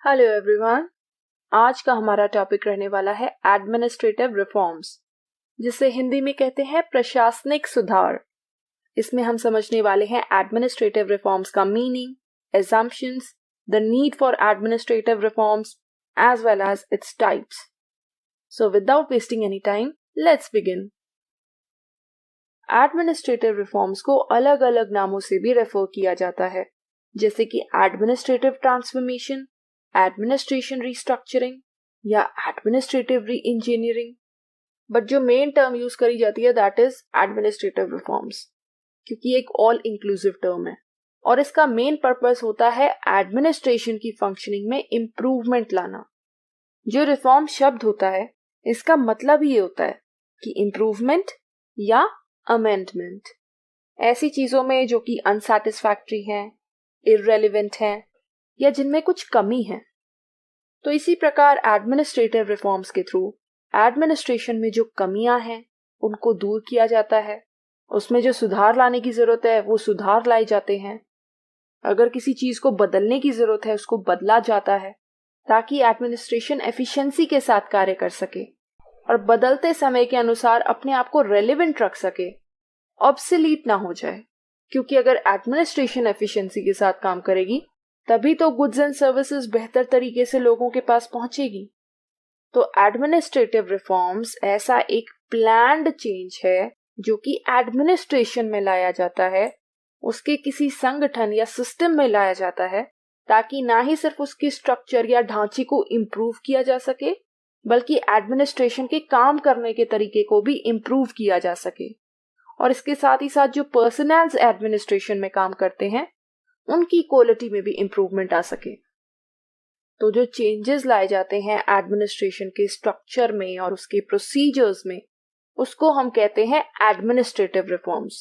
Hello everyone. आज का हमारा टॉपिक रहने वाला है एडमिनिस्ट्रेटिव रिफॉर्म्स, जिसे हिंदी में कहते हैं प्रशासनिक सुधार। इसमें हम समझने वाले हैं एडमिनिस्ट्रेटिव रिफॉर्म्स का meaning, assumptions, the need for administrative reforms as well as its types. So without wasting any time, let's begin. Administrative reforms को अलग अलग नामों से भी रेफर किया जाता है, जैसे कि एडमिनिस्ट्रेटिव ट्रांसफॉर्मेशन, एडमिनिस्ट्रेशन रीस्ट्रक्चरिंग या एडमिनिस्ट्रेटिव री इंजीनियरिंग। बट जो मेन टर्म यूज करी जाती है दैट इज एडमिनिस्ट्रेटिव रिफॉर्म्स, क्योंकि एक ऑल इंक्लूसिव टर्म है और इसका मेन पर्पस होता है एडमिनिस्ट्रेशन की फंक्शनिंग में इंप्रूवमेंट लाना। जो रिफॉर्म शब्द होता है इसका मतलब ही ये होता है कि इंप्रूवमेंट या अमेंडमेंट ऐसी चीजों में जो कि अनसैटिस्फैक्ट्री हैं, इररेलेवेंट हैं या जिनमें कुछ कमी है। तो इसी प्रकार एडमिनिस्ट्रेटिव रिफॉर्म्स के थ्रू एडमिनिस्ट्रेशन में जो कमियां हैं उनको दूर किया जाता है, उसमें जो सुधार लाने की जरूरत है वो सुधार लाए जाते हैं। अगर किसी चीज को बदलने की जरूरत है उसको बदला जाता है, ताकि एडमिनिस्ट्रेशन एफिशिएंसी के साथ कार्य कर सके और बदलते समय के अनुसार अपने आप को रेलेवेंट रख सके, ऑब्सोलीट ना हो जाए। क्योंकि अगर एडमिनिस्ट्रेशन एफिशिएंसी के साथ काम करेगी तभी तो गुड्स एंड सर्विसेज बेहतर तरीके से लोगों के पास पहुंचेगी। तो एडमिनिस्ट्रेटिव रिफॉर्म्स ऐसा एक प्लान्ड चेंज है जो कि एडमिनिस्ट्रेशन में लाया जाता है, उसके किसी संगठन या सिस्टम में लाया जाता है, ताकि ना ही सिर्फ उसकी स्ट्रक्चर या ढांचे को इम्प्रूव किया जा सके बल्कि एडमिनिस्ट्रेशन के काम करने के तरीके को भी इम्प्रूव किया जा सके। और इसके साथ ही साथ जो पर्सनल्स एडमिनिस्ट्रेशन में काम करते हैं उनकी क्वालिटी में भी इंप्रूवमेंट आ सके। तो जो चेंजेस लाए जाते हैं एडमिनिस्ट्रेशन के स्ट्रक्चर में और उसके प्रोसीजर्स में, उसको हम कहते हैं एडमिनिस्ट्रेटिव रिफॉर्म्स।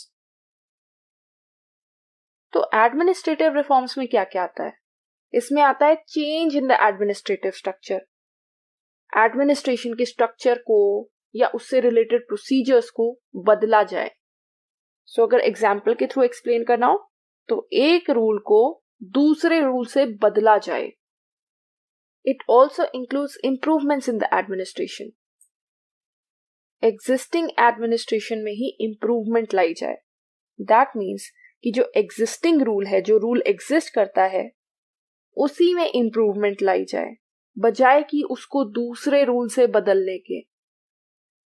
तो एडमिनिस्ट्रेटिव रिफॉर्म्स में क्या क्या आता है? इसमें आता है change in the administrative structure. Administration के स्ट्रक्चर को या उससे रिलेटेड प्रोसीजर्स को बदला जाए। अगर एग्जाम्पल के थ्रू एक्सप्लेन करना हो तो एक रूल को दूसरे रूल से बदला जाए। It also includes improvements in the administration. Existing administration में ही इंप्रूवमेंट लाई जाए। दैट मीन्स कि जो एग्जिस्टिंग रूल है, जो रूल एग्जिस्ट करता है, उसी में इंप्रूवमेंट लाई जाए, बजाय कि उसको दूसरे रूल से बदलने के।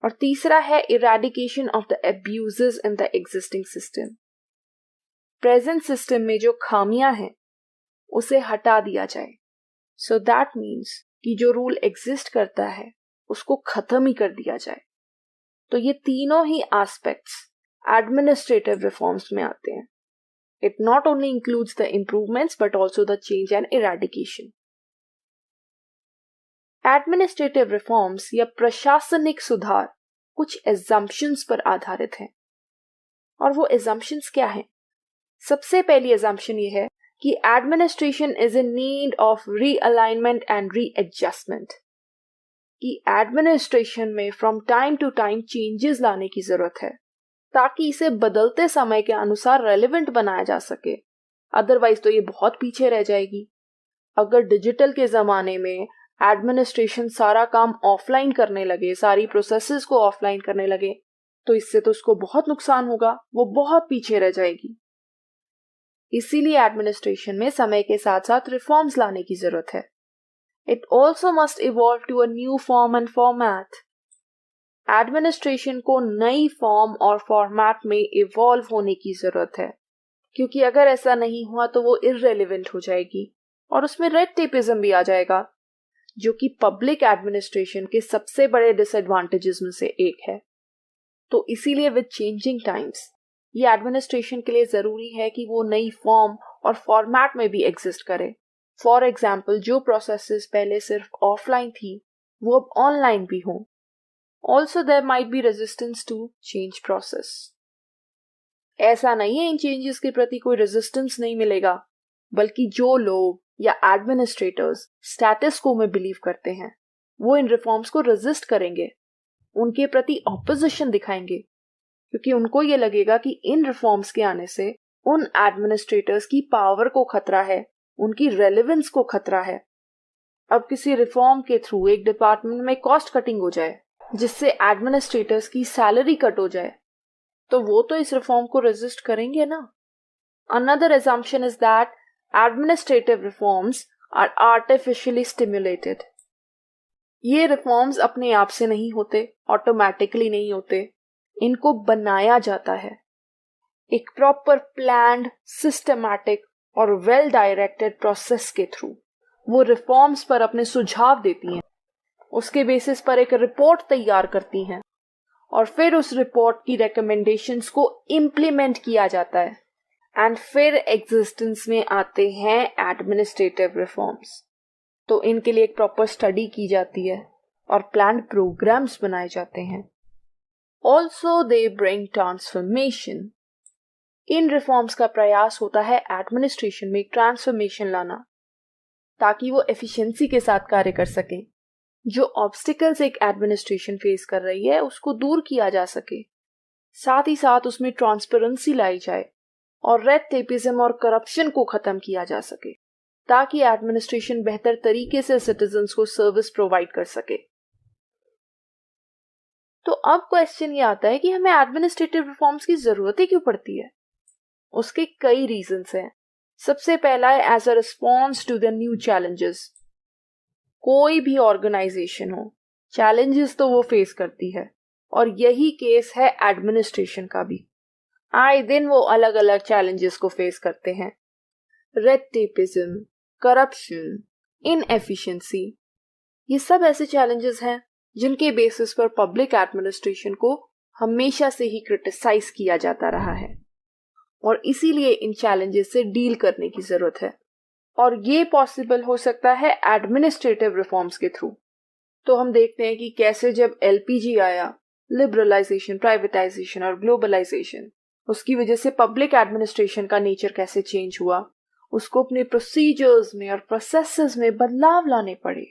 और तीसरा है eradication of the abuses in the existing system. Present system में जो खामियां हैं उसे हटा दिया जाए। सो दैट मीन्स कि जो रूल एग्जिस्ट करता है उसको खत्म ही कर दिया जाए। तो ये तीनों ही एस्पेक्ट्स एडमिनिस्ट्रेटिव रिफॉर्म्स में आते हैं। It not only includes the improvements but also the change and eradication. Administrative reforms या प्रशासनिक सुधार कुछ एजम्पशंस पर आधारित हैं। और वो एजम्पशंस क्या हैं? सबसे पहली एजम्पशन ये है कि administration is in need of realignment and readjustment, कि एडमिनिस्ट्रेशन में from time to time changes लाने की जरूरत है, ताकि इसे बदलते समय के अनुसार रेलेवेंट बनाया जा सके। अदरवाइज तो ये बहुत पीछे रह जाएगी। अगर डिजिटल के जमाने में एडमिनिस्ट्रेशन सारा काम ऑफलाइन करने लगे, सारी प्रोसेसेस को ऑफलाइन करने लगे, तो इससे तो उसको बहुत नुकसान होगा, वो बहुत पीछे रह जाएगी। इसीलिए एडमिनिस्ट्रेशन में समय के साथ साथ रिफॉर्म्स लाने की जरूरत है। It also must evolve to a new form and format. Administration को नई फॉर्म और फॉर्मेट में इवॉल्व होने की जरूरत है, क्योंकि अगर ऐसा नहीं हुआ तो वो इररेलेवेंट हो जाएगी और उसमें रेड टेपिज्म भी आ जाएगा, जो कि पब्लिक एडमिनिस्ट्रेशन के सबसे बड़े डिसएडवांटेजेस में से एक है। तो इसीलिए विद चेंजिंग टाइम्स ये एडमिनिस्ट्रेशन के लिए जरूरी है कि वो नई फॉर्म और फॉर्मेट में भी एग्जिस्ट करे। फॉर एग्जाम्पल, जो प्रोसेसेस पहले सिर्फ ऑफलाइन थी वो अब ऑनलाइन भी हों। Also there might be resistance to change process. ऐसा नहीं है इन चेंजेस के प्रति कोई रेजिस्टेंस नहीं मिलेगा, बल्कि जो लोग या एडमिनिस्ट्रेटर्स स्टेटस को में बिलीव करते हैं वो इन रिफॉर्म्स को रेजिस्ट करेंगे, उनके प्रति ऑपोजिशन दिखाएंगे, क्योंकि उनको ये लगेगा कि इन रिफॉर्म्स के आने से उन एडमिनिस्ट्रेटर्स की पावर को खतरा है, उनकी रेलेवेंस को खतरा है। अब किसी रिफॉर्म के थ्रू एक डिपार्टमेंट में कॉस्ट कटिंग हो जाए जिससे एडमिनिस्ट्रेटर्स की सैलरी कट हो जाए, तो वो तो इस रिफॉर्म को रेजिस्ट करेंगे ना। Another assumption is that administrative reforms are artificially stimulated. ये रिफॉर्म्स अपने आप से नहीं होते, ऑटोमेटिकली नहीं होते, इनको बनाया जाता है। एक प्रॉपर प्लान्ड, सिस्टमैटिक और वेल डायरेक्टेड प्रोसेस के थ्रू वो रिफॉर्म्स पर अपने सुझाव देती हैं, उसके बेसिस पर एक रिपोर्ट तैयार करती हैं और फिर उस रिपोर्ट की रिकमेंडेशंस को इम्प्लीमेंट किया जाता है एंड फिर एग्जिस्टेंस में आते हैं एडमिनिस्ट्रेटिव रिफॉर्म्स। तो इनके लिए एक प्रॉपर स्टडी की जाती है और प्लान्ड प्रोग्राम्स बनाए जाते हैं। Also they bring transformation. In reforms का प्रयास होता है एडमिनिस्ट्रेशन में एक ट्रांसफॉर्मेशन लाना ताकि वो एफिशिएंसी के साथ कार्य कर सके। जो ऑब्स्टिकल्स एक एडमिनिस्ट्रेशन फेस कर रही है उसको दूर किया जा सके, साथ ही साथ उसमें ट्रांसपेरेंसी लाई जाए और रेड टेपिज्म और करप्शन को खत्म किया जा सके ताकि एडमिनिस्ट्रेशन बेहतर तरीके से सिटीजन्स को सर्विस प्रोवाइड कर सके। तो अब क्वेश्चन ये आता है कि हमें एडमिनिस्ट्रेटिव रिफॉर्म्स की जरूरत ही क्यों पड़ती है? उसके कई रीजंस हैं। सबसे पहला है as a response to the new challenges. कोई भी ऑर्गेनाइजेशन हो, चैलेंजेस तो वो फेस करती है और यही केस है एडमिनिस्ट्रेशन का भी। आए दिन वो अलग अलग चैलेंजेस को फेस करते हैं। रेड टेपिज्म, करप्शन, इनएफिशिएंसी, ये सब ऐसे चैलेंजेस हैं जिनके बेसिस पर पब्लिक एडमिनिस्ट्रेशन को हमेशा से ही क्रिटिसाइज किया जाता रहा है और इसीलिए इन चैलेंजेस से डील करने की जरूरत है और ये पॉसिबल हो सकता है एडमिनिस्ट्रेटिव रिफॉर्म्स के थ्रू। तो हम देखते हैं कि कैसे जब एलपीजी आया, लिबरलाइजेशन, प्राइवेटाइजेशन और ग्लोबलाइजेशन, उसकी वजह से पब्लिक एडमिनिस्ट्रेशन का नेचर कैसे चेंज हुआ, उसको अपने प्रोसीजर्स में और प्रोसेसेस में बदलाव लाने पड़े।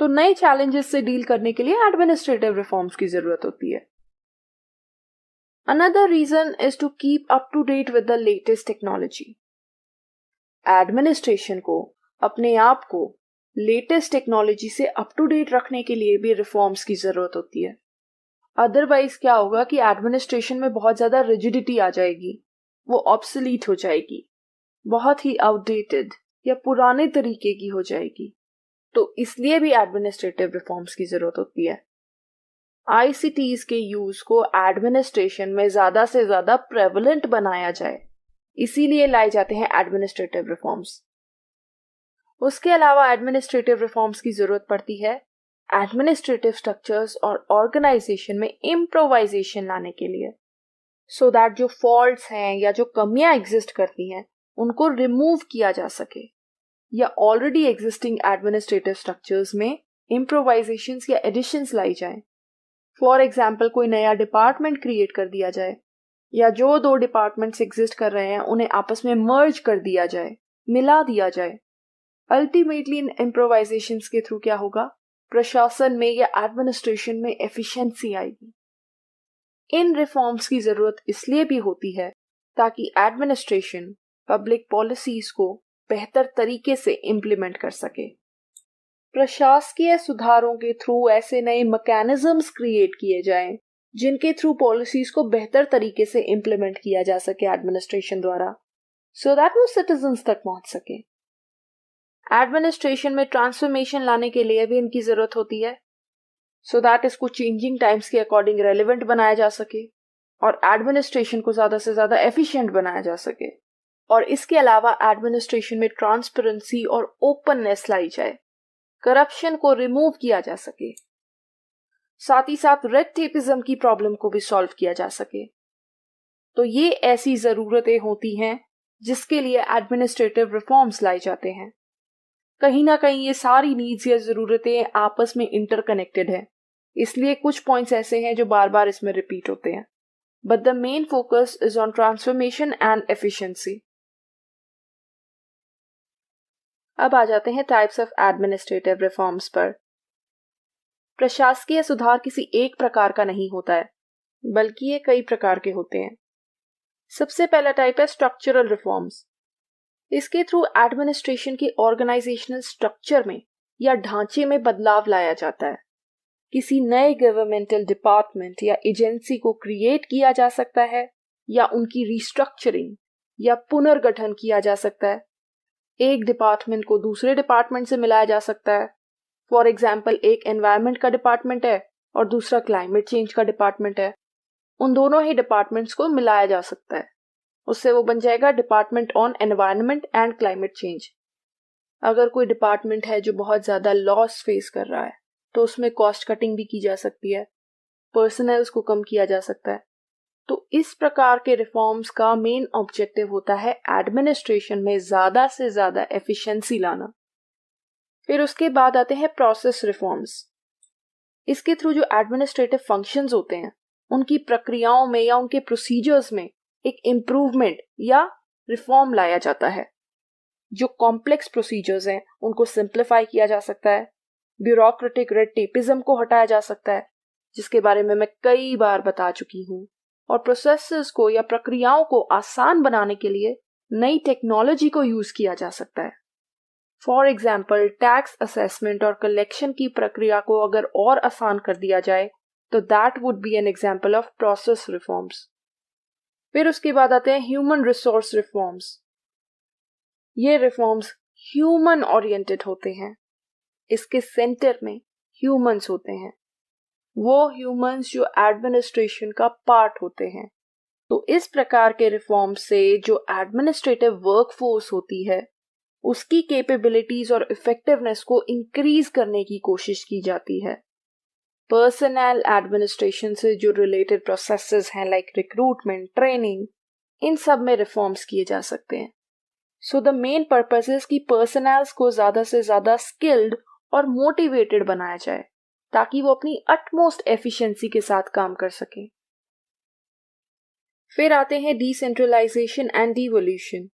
तो नए चैलेंजेस से डील करने के लिए एडमिनिस्ट्रेटिव रिफॉर्म्स की जरूरत होती है। Another reason is to keep up to date with the latest technology. Administration को अपने आप को लेटेस्ट टेक्नोलॉजी से अप टू डेट रखने के लिए भी रिफॉर्म्स की जरूरत होती है। अदरवाइज क्या होगा कि एडमिनिस्ट्रेशन में बहुत ज्यादा रिजिडिटी आ जाएगी, वो ऑब्सोलीट हो जाएगी, बहुत ही आउटडेटेड या पुराने तरीके की हो जाएगी। तो इसलिए भी एडमिनिस्ट्रेटिव रिफॉर्म्स की जरूरत होती है। आईसीटीज के यूज को एडमिनिस्ट्रेशन में ज्यादा से ज्यादा प्रेवलेंट बनाया जाए, इसीलिए लाए जाते हैं एडमिनिस्ट्रेटिव रिफॉर्म्स। उसके अलावा एडमिनिस्ट्रेटिव रिफॉर्म्स की जरूरत पड़ती है एडमिनिस्ट्रेटिव स्ट्रक्चर्स और ऑर्गेनाइजेशन में इम्प्रोवाइजेशन लाने के लिए, सो दैट जो फॉल्ट्स हैं या जो कमियां एग्जिस्ट करती हैं उनको रिमूव किया जा सके या ऑलरेडी एग्जिस्टिंग एडमिनिस्ट्रेटिव स्ट्रक्चर्स में इम्प्रोवाइजेशंस या एडिशंस लाई जाए। फॉर एग्जाम्पल, कोई नया डिपार्टमेंट क्रिएट कर दिया जाए या जो दो डिपार्टमेंट्स एग्जिस्ट कर रहे हैं उन्हें आपस में मर्ज कर दिया जाए, मिला दिया जाए। अल्टीमेटली इन इम्प्रोवाइजेशंस के थ्रू क्या होगा, प्रशासन में या एडमिनिस्ट्रेशन में एफिशिएंसी आएगी। इन रिफॉर्म्स की जरूरत इसलिए भी होती है ताकि एडमिनिस्ट्रेशन पब्लिक पॉलिसीज को बेहतर तरीके से इम्प्लीमेंट कर सके। प्रशासकीय सुधारों के थ्रू ऐसे नए मैकेनिज्म्स क्रिएट किए जाएं जिनके थ्रू पॉलिसीज को बेहतर तरीके से इम्प्लीमेंट किया जा सके एडमिनिस्ट्रेशन द्वारा, सो दैट वो सिटीजन्स तक पहुंच सके। एडमिनिस्ट्रेशन में ट्रांसफॉर्मेशन लाने के लिए भी इनकी जरूरत होती है, सो दैट इसको चेंजिंग टाइम्स के अकॉर्डिंग रेलिवेंट बनाया जा सके और एडमिनिस्ट्रेशन को ज्यादा से ज्यादा एफिशिएंट बनाया जा सके। और इसके अलावा एडमिनिस्ट्रेशन में ट्रांसपेरेंसी और ओपननेस लाई जाए, करप्शन को रिमूव किया जा सके, साथ ही साथ रेड टेपिज्म की प्रॉब्लम को भी सॉल्व किया जा सके। तो ये ऐसी जरूरतें होती हैं जिसके लिए एडमिनिस्ट्रेटिव रिफॉर्म्स लाए जाते हैं। कहीं ना कहीं ये सारी नीड्स या जरूरतें आपस में इंटरकनेक्टेड है, इसलिए कुछ पॉइंट्स ऐसे हैं जो बार बार इसमें रिपीट होते हैं, but the main focus is on transformation and efficiency. अब आ जाते हैं टाइप्स ऑफ एडमिनिस्ट्रेटिव रिफॉर्म्स पर। प्रशासकीय सुधार किसी एक प्रकार का नहीं होता है, बल्कि ये कई प्रकार के होते हैं। सबसे पहला टाइप है स्ट्रक्चरल रिफॉर्म्स। इसके थ्रू एडमिनिस्ट्रेशन के ऑर्गेनाइजेशनल स्ट्रक्चर में या ढांचे में बदलाव लाया जाता है। किसी नए गवर्नमेंटल डिपार्टमेंट या एजेंसी को क्रिएट किया जा सकता है या उनकी रिस्ट्रक्चरिंग या पुनर्गठन किया जा सकता है। एक डिपार्टमेंट को दूसरे डिपार्टमेंट से मिलाया जा सकता है। फॉर एग्जाम्पल, एक एनवायरनमेंट का डिपार्टमेंट है और दूसरा क्लाइमेट चेंज का डिपार्टमेंट है। उन दोनों ही डिपार्टमेंट्स को मिलाया जा सकता है, उससे वो बन जाएगा department on environment and climate change. अगर कोई डिपार्टमेंट है जो बहुत ज्यादा लॉस फेस कर रहा है तो उसमें कॉस्ट कटिंग भी की जा सकती है, पर्सनल्स को कम किया जा सकता है। तो इस प्रकार के रिफॉर्म्स का मेन ऑब्जेक्टिव होता है एडमिनिस्ट्रेशन में ज्यादा से ज्यादा एफिशिएंसी लाना। फिर उसके बाद आते हैं प्रोसेस रिफॉर्म्स। इसके थ्रू जो एडमिनिस्ट्रेटिव फंक्शंस होते हैं उनकी प्रक्रियाओं में या उनके प्रोसीजर्स में एक इम्प्रूवमेंट या रिफॉर्म लाया जाता है। जो कॉम्प्लेक्स प्रोसीजर्स हैं उनको सिंप्लीफाई किया जा सकता है, ब्यूरोक्रेटिक रेड टेपिज्म को हटाया जा सकता है, जिसके बारे में मैं कई बार बता चुकी हूँ, और प्रोसेसेस को या प्रक्रियाओं को आसान बनाने के लिए नई टेक्नोलॉजी को यूज किया जा सकता है। फॉर एग्जाम्पल, टैक्स असेसमेंट और कलेक्शन की प्रक्रिया को अगर और आसान कर दिया जाए तो that would be an example of process reforms. फिर उसके बाद आते हैं ह्यूमन रिसोर्स रिफॉर्म्स। ये रिफॉर्म्स ह्यूमन ओरिएंटेड होते हैं। इसके सेंटर में ह्यूमंस होते हैं, वो ह्यूमंस जो एडमिनिस्ट्रेशन का पार्ट होते हैं। तो इस प्रकार के रिफॉर्म से जो एडमिनिस्ट्रेटिव वर्कफोर्स होती है उसकी कैपेबिलिटीज और इफेक्टिवनेस को इंक्रीज करने की कोशिश की जाती है। पर्सनल एडमिनिस्ट्रेशन से जो रिलेटेड प्रोसेसेस हैं लाइक रिक्रूटमेंट, ट्रेनिंग, इन सब में रिफॉर्म्स किए जा सकते हैं। So the main purpose is कि पर्सनल्स को ज्यादा से ज्यादा स्किल्ड और मोटिवेटेड बनाया जाए ताकि वो अपनी अटमोस्ट एफिशिएंसी के साथ काम कर सकें। फिर आते हैं डिसेंट्रलाइजेशन एंड डिवोल्यूशन।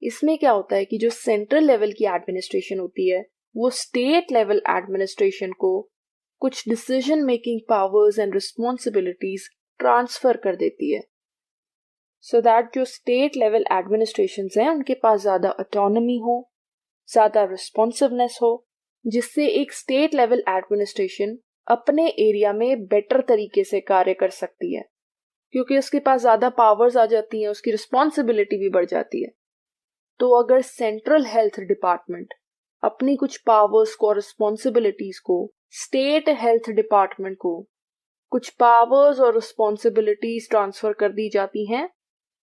इसमें क्या होता है कि जो सेंट्रल लेवल की एडमिनिस्ट्रेशन होती है वो स्टेट लेवल एडमिनिस्ट्रेशन को कुछ decision making powers and responsibilities transfer कर देती है, सो दैट जो स्टेट लेवल एडमिनिस्ट्रेशंस हैं उनके पास ज्यादा ऑटोनॉमी हो, ज्यादा रिस्पॉन्सिवनेस हो, जिससे एक स्टेट लेवल एडमिनिस्ट्रेशन अपने एरिया में बेटर तरीके से कार्य कर सकती है, क्योंकि उसके पास ज्यादा पावर्स आ जाती हैं, उसकी रिस्पॉन्सिबिलिटी भी बढ़ जाती है। तो अगर सेंट्रल हेल्थ डिपार्टमेंट अपनी कुछ पावर्स को और रिस्पॉन्सिबिलिटीज को स्टेट हेल्थ डिपार्टमेंट को कुछ पावर्स और रिस्पॉन्सिबिलिटीज ट्रांसफर कर दी जाती हैं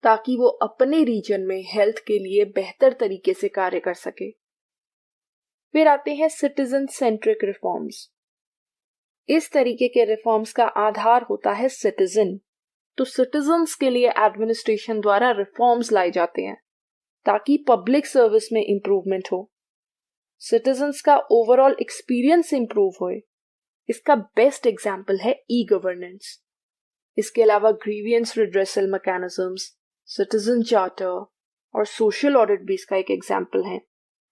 ताकि वो अपने रीजन में हेल्थ के लिए बेहतर तरीके से कार्य कर सके। फिर आते हैं सिटीजन सेंट्रिक रिफॉर्म्स। इस तरीके के रिफॉर्म्स का आधार होता है सिटीजन। तो सिटीजन्स के लिए एडमिनिस्ट्रेशन द्वारा रिफॉर्म्स लाए जाते हैं ताकि पब्लिक सर्विस में इंप्रूवमेंट हो, सिटीजन्स का ओवरऑल एक्सपीरियंस इंप्रूव होए। इसका बेस्ट एग्जाम्पल है ई गवर्नेंस। इसके अलावा grievance redressal mechanisms, citizen charter और सोशल ऑडिट भी इसका एक एग्जाम्पल है,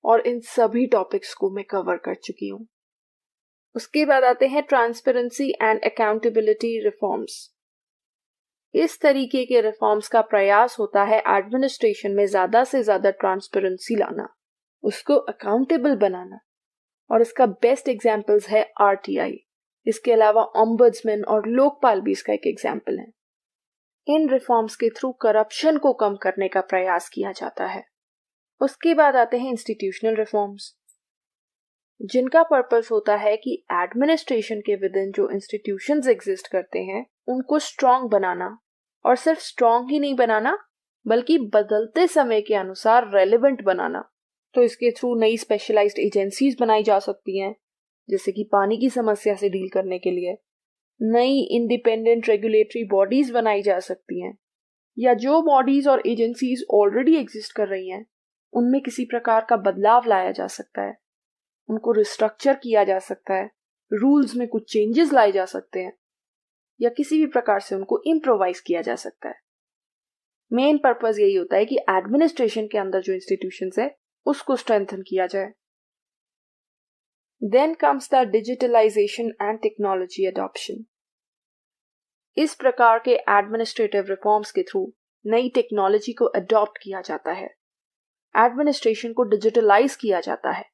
और इन सभी टॉपिक्स को मैं कवर कर चुकी हूँ। उसके बाद आते हैं ट्रांसपेरेंसी एंड अकाउंटेबिलिटी रिफॉर्म्स। इस तरीके के रिफॉर्म्स का प्रयास होता है एडमिनिस्ट्रेशन में ज्यादा से ज्यादा ट्रांसपेरेंसी लाना, उसको अकाउंटेबल बनाना, और इसका बेस्ट एग्जाम्पल्स है आरटीआई। इसके अलावा ओम्बड्समैन और लोकपाल भी इसका एक एग्जाम्पल है। इन रिफॉर्म्स के थ्रू करप्शन को कम करने का प्रयास किया जाता है। उसके बाद आते हैं इंस्टीट्यूशनल रिफॉर्म्स, जिनका पर्पस होता है कि एडमिनिस्ट्रेशन के विद इन जो इंस्टीट्यूशंस एग्जिस्ट करते हैं उनको स्ट्रांग बनाना, और सिर्फ स्ट्रांग ही नहीं बनाना बल्कि बदलते समय के अनुसार रेलेवेंट बनाना। तो इसके थ्रू नई स्पेशलाइज्ड एजेंसीज बनाई जा सकती हैं, जैसे कि पानी की समस्या से डील करने के लिए नई इंडिपेंडेंट रेगुलेटरी बॉडीज बनाई जा सकती हैं, या जो बॉडीज और एजेंसीज ऑलरेडी एग्जिस्ट कर रही हैं उनमें किसी प्रकार का बदलाव लाया जा सकता है, उनको रिस्ट्रक्चर किया जा सकता है, रूल्स में कुछ चेंजेस लाए जा सकते हैं, या किसी भी प्रकार से उनको इम्प्रोवाइज किया जा सकता है। मेन पर्पस यही होता है कि एडमिनिस्ट्रेशन के अंदर जो इंस्टीट्यूशंस है उसको स्ट्रेंथन किया जाए। Then comes the digitalisation and technology adoption. इस प्रकार के एडमिनिस्ट्रेटिव रिफॉर्म्स के थ्रू नई टेक्नोलॉजी को अडॉप्ट किया जाता है, एडमिनिस्ट्रेशन को डिजिटलाइज किया जाता है,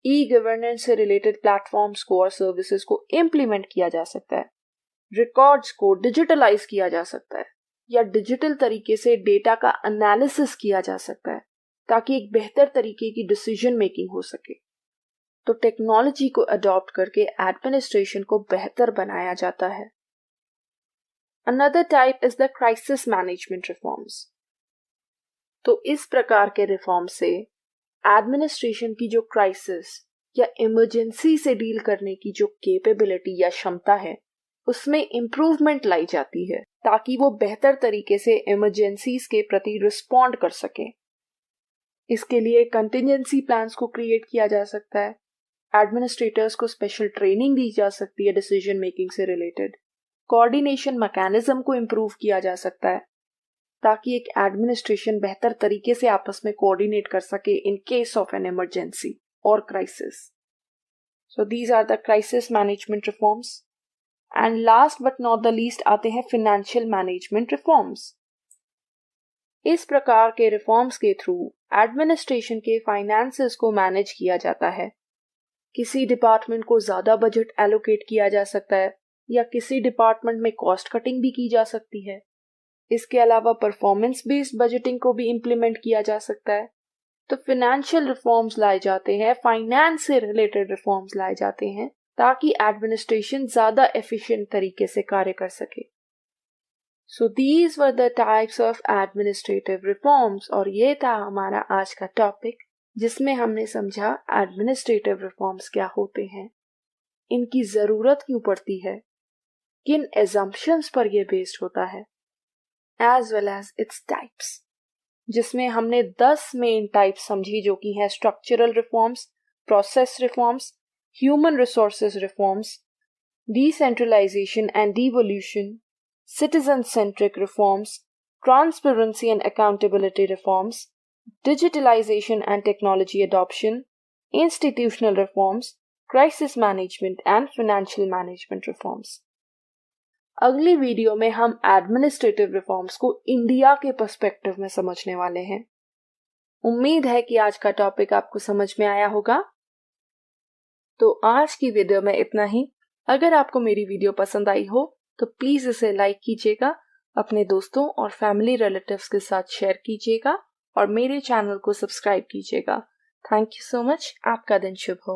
ई गवर्नेंस से रिलेटेड प्लेटफॉर्म्स को और सर्विसेज को इम्प्लीमेंट किया जा सकता है, रिकॉर्ड्स को डिजिटलाइज किया जा सकता है या डिजिटल तरीके से डेटा का एनालिसिस किया जा सकता है ताकि एक बेहतर तरीके की डिसीजन मेकिंग हो सके। तो टेक्नोलॉजी को अडॉप्ट करके एडमिनिस्ट्रेशन को बेहतर बनाया जाता है। Another type is the crisis management reforms. तो इस प्रकार के रिफॉर्म से एडमिनिस्ट्रेशन की जो क्राइसिस या इमरजेंसी से डील करने की जो कैपेबिलिटी या क्षमता है उसमें इम्प्रूवमेंट लाई जाती है ताकि वो बेहतर तरीके से इमरजेंसीज के प्रति रिस्पॉन्ड कर सके। इसके लिए कंटिजेंसी प्लान्स को क्रिएट किया जा सकता है, एडमिनिस्ट्रेटर्स को स्पेशल ट्रेनिंग दी जा सकती है डिसीजन मेकिंग से रिलेटेड, कोऑर्डिनेशन मैकेनिज्म को इम्प्रूव किया जा सकता है ताकि एक एडमिनिस्ट्रेशन बेहतर तरीके से आपस में कोऑर्डिनेट कर सके in case of an emergency or crisis. So these are the crisis management reforms. And last but not the least आते हैं फाइनेंशियल मैनेजमेंट रिफॉर्म्स। इस प्रकार के रिफॉर्म्स के थ्रू एडमिनिस्ट्रेशन के फाइनेंसेस को मैनेज किया जाता है। किसी डिपार्टमेंट को ज्यादा बजट एलोकेट किया जा सकता है या किसी डिपार्टमेंट में कॉस्ट कटिंग भी की जा सकती है। इसके अलावा परफॉर्मेंस बेस्ड बजटिंग को भी इम्प्लीमेंट किया जा सकता है। तो फाइनेंशियल रिफॉर्म्स लाए जाते हैं, फाइनेंस से रिलेटेड रिफॉर्म्स लाए जाते हैं ताकि एडमिनिस्ट्रेशन ज्यादा एफिशिएंट तरीके से कार्य कर सके। So these were the types of administrative reforms और ये था हमारा आज का टॉपिक जिसमें हमने समझा एडमिनिस्ट्रेटिव रिफॉर्म्स क्या होते हैं, इनकी जरूरत क्यों पड़ती है, किन एजम्पशंस पर यह बेस्ड होता है, as well as its types, जिसमें हमने 10 मेन टाइप्स समझी जो कि हैं structural reforms, process reforms, human resources reforms, decentralisation and devolution, citizen centric reforms, transparency and accountability reforms, digitalization and technology adoption, institutional reforms, crisis management and financial management reforms. अगली video में हम administrative reforms को India के perspective में समझने वाले हैं। उम्मीद है कि आज का टॉपिक आपको समझ में आया होगा। तो आज की वीडियो में इतना ही। अगर आपको मेरी वीडियो पसंद आई हो तो प्लीज इसे लाइक कीजिएगा, अपने दोस्तों और फैमिली रिलेटिव्स के साथ शेयर कीजिएगा और मेरे चैनल को सब्सक्राइब कीजिएगा। Thank you so much. आपका दिन शुभ हो।